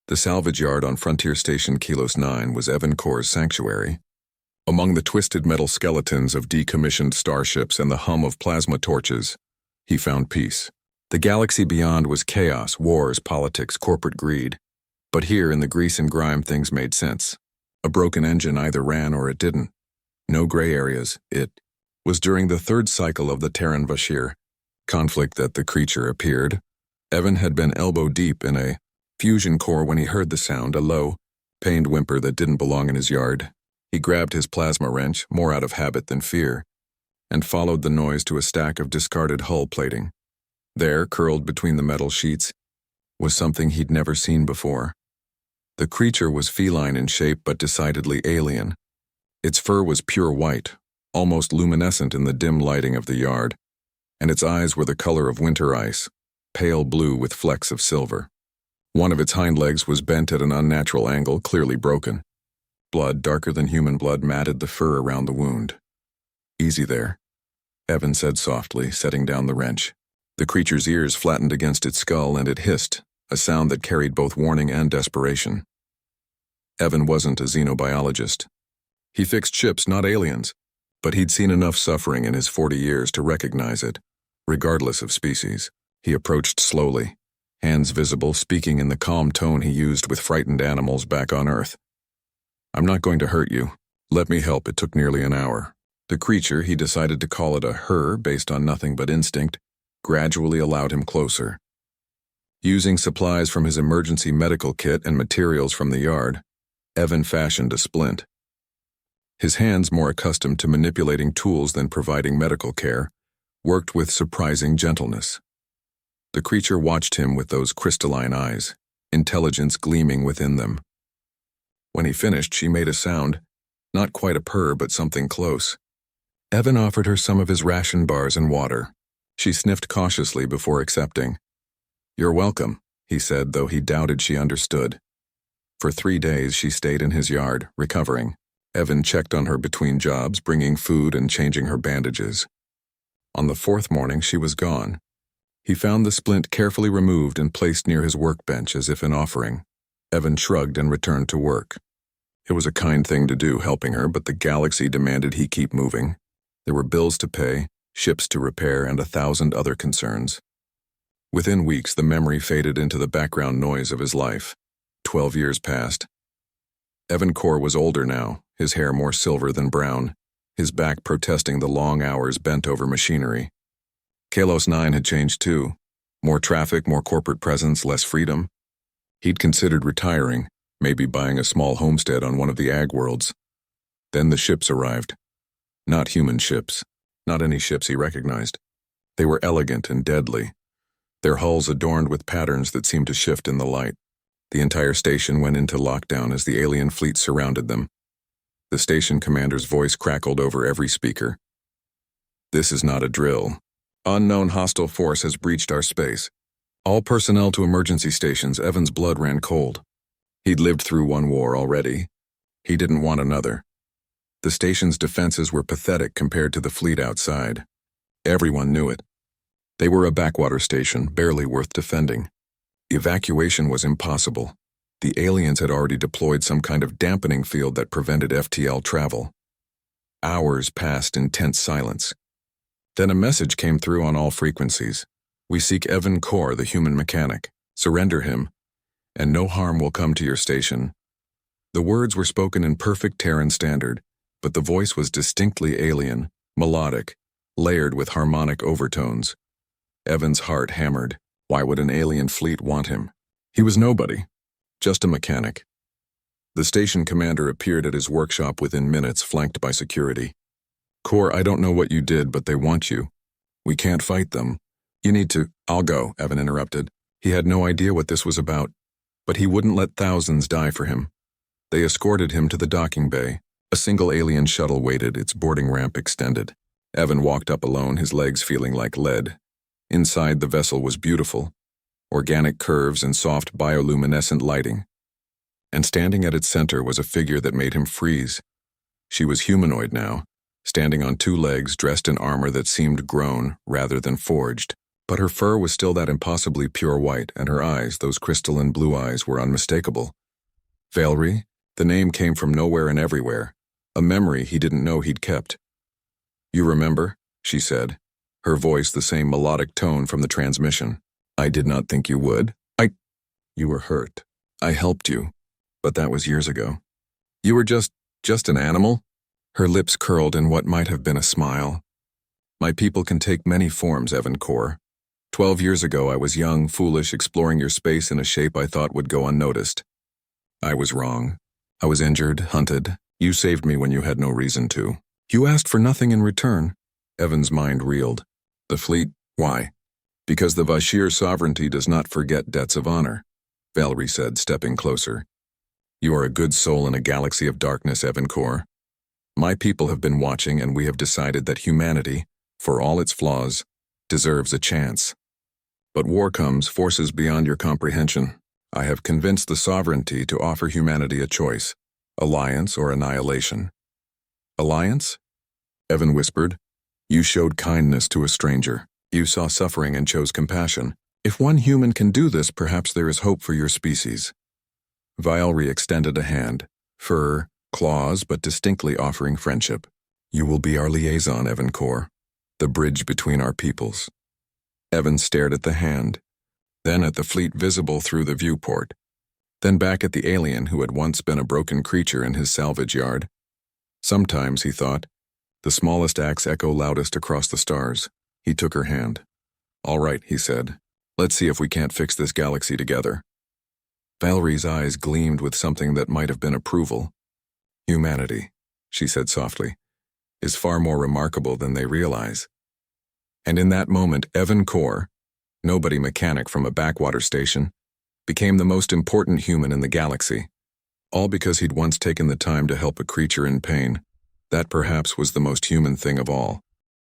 The salvage yard on Frontier Station Kilos 9 was Evan Cor's sanctuary. Among the twisted metal skeletons of decommissioned starships and the hum of plasma torches, he found peace. The galaxy beyond was chaos, wars, politics, corporate greed. But here, in the grease and grime, things made sense. A broken engine either ran or it didn't. No gray areas. It was during the third cycle of the Terran Bashir conflict that the creature appeared. Evan had been elbow-deep in a fusion core when he heard the sound, a low, pained whimper that didn't belong in his yard. He grabbed his plasma wrench, more out of habit than fear, and followed the noise to a stack of discarded hull plating. There, curled between the metal sheets, was something he'd never seen before. The creature was feline in shape but decidedly alien. Its fur was pure white, almost luminescent in the dim lighting of the yard, and its eyes were the color of winter ice, pale blue with flecks of silver. One of its hind legs was bent at an unnatural angle, clearly broken. Blood, darker than human blood, matted the fur around the wound. "Easy there," Evan said softly, setting down the wrench. The creature's ears flattened against its skull and it hissed, a sound that carried both warning and desperation. Evan wasn't a xenobiologist. He fixed ships, not aliens, but he'd seen enough suffering in his 40 years to recognize it, regardless of species. He approached slowly, hands visible, speaking in the calm tone he used with frightened animals back on Earth. "I'm not going to hurt you. Let me help." It took nearly an hour. The creature, he decided to call it a her based on nothing but instinct, gradually allowed him closer. Using supplies from his emergency medical kit and materials from the yard, Evan fashioned a splint. His hands, more accustomed to manipulating tools than providing medical care, worked with surprising gentleness. The creature watched him with those crystalline eyes, intelligence gleaming within them. When he finished, she made a sound, not quite a purr, but something close. Evan offered her some of his ration bars and water. She sniffed cautiously before accepting. "You're welcome," he said, though he doubted she understood. For 3 days she stayed in his yard, recovering. Evan checked on her between jobs, bringing food and changing her bandages. On the 4th morning, she was gone. He found the splint carefully removed and placed near his workbench as if an offering. Evan shrugged and returned to work. It was a kind thing to do, helping her, but the galaxy demanded he keep moving. There were bills to pay, ships to repair, and 1,000 other concerns. Within weeks, the memory faded into the background noise of his life. 12 years passed. Evan Cor was older now, his hair more silver than brown, his back protesting the long hours bent over machinery. Kalos 9 had changed too. More traffic, more corporate presence, less freedom. He'd considered retiring, maybe buying a small homestead on one of the ag worlds. Then the ships arrived. Not human ships, not any ships he recognized. They were elegant and deadly, their hulls adorned with patterns that seemed to shift in the light. The entire station went into lockdown as the alien fleet surrounded them. The station commander's voice crackled over every speaker. "This is not a drill. Unknown hostile force has breached our space. All personnel to emergency stations." Evan's blood ran cold. He'd lived through one war already. He didn't want another. The station's defenses were pathetic compared to the fleet outside. Everyone knew it. They were a backwater station, barely worth defending. Evacuation was impossible. The aliens had already deployed some kind of dampening field that prevented FTL travel. Hours passed in tense silence. Then a message came through on all frequencies. "We seek Evan Cor, the human mechanic. Surrender him, and no harm will come to your station." The words were spoken in perfect Terran standard, but the voice was distinctly alien, melodic, layered with harmonic overtones. Evan's heart hammered. Why would an alien fleet want him? He was nobody, just a mechanic. The station commander appeared at his workshop within minutes, flanked by security. "Cor, I don't know what you did, but they want you. We can't fight them. You need to—" "I'll go," Evan interrupted. He had no idea what this was about, but he wouldn't let thousands die for him. They escorted him to the docking bay. A single alien shuttle waited, its boarding ramp extended. Evan walked up alone, his legs feeling like lead. Inside, the vessel was beautiful, organic curves and soft bioluminescent lighting. And standing at its center was a figure that made him freeze. She was humanoid now, standing on 2 legs, dressed in armor that seemed grown rather than forged. But her fur was still that impossibly pure white, and her eyes, those crystalline blue eyes, were unmistakable. Valerie? The name came from nowhere and everywhere, a memory he didn't know he'd kept. "You remember?" she said, her voice the same melodic tone from the transmission. "I did not think you would. You were hurt. I helped you, but that was years ago. You were just an animal?" Her lips curled in what might have been a smile. "My people can take many forms, Evan-Core. 12 years ago I was young, foolish, exploring your space in a shape I thought would go unnoticed. I was wrong. I was injured, hunted. You saved me when you had no reason to. You asked for nothing in return." Evan's mind reeled. "The fleet? Why?" "Because the Vashir sovereignty does not forget debts of honor," Valerie said, stepping closer. "You are a good soul in a galaxy of darkness, Evan-Core. My people have been watching, and we have decided that humanity, for all its flaws, deserves a chance. But war comes, forces beyond your comprehension. I have convinced the sovereignty to offer humanity a choice, alliance or annihilation." "Alliance?" Evan whispered. "You showed kindness to a stranger. You saw suffering and chose compassion. If one human can do this, perhaps there is hope for your species." Valerie extended a hand, fur, claws, but distinctly offering friendship. "You will be our liaison, Evan-Core, the bridge between our peoples." Evan stared at the hand, then at the fleet visible through the viewport, then back at the alien who had once been a broken creature in his salvage yard. Sometimes, he thought, the smallest acts echo loudest across the stars. He took her hand. "All right," he said. "Let's see if we can't fix this galaxy together." Valerie's eyes gleamed with something that might have been approval. "Humanity," she said softly, "is far more remarkable than they realize." And in that moment, Evan-Core, nobody mechanic from a backwater station, became the most important human in the galaxy. All because he'd once taken the time to help a creature in pain. That perhaps was the most human thing of all.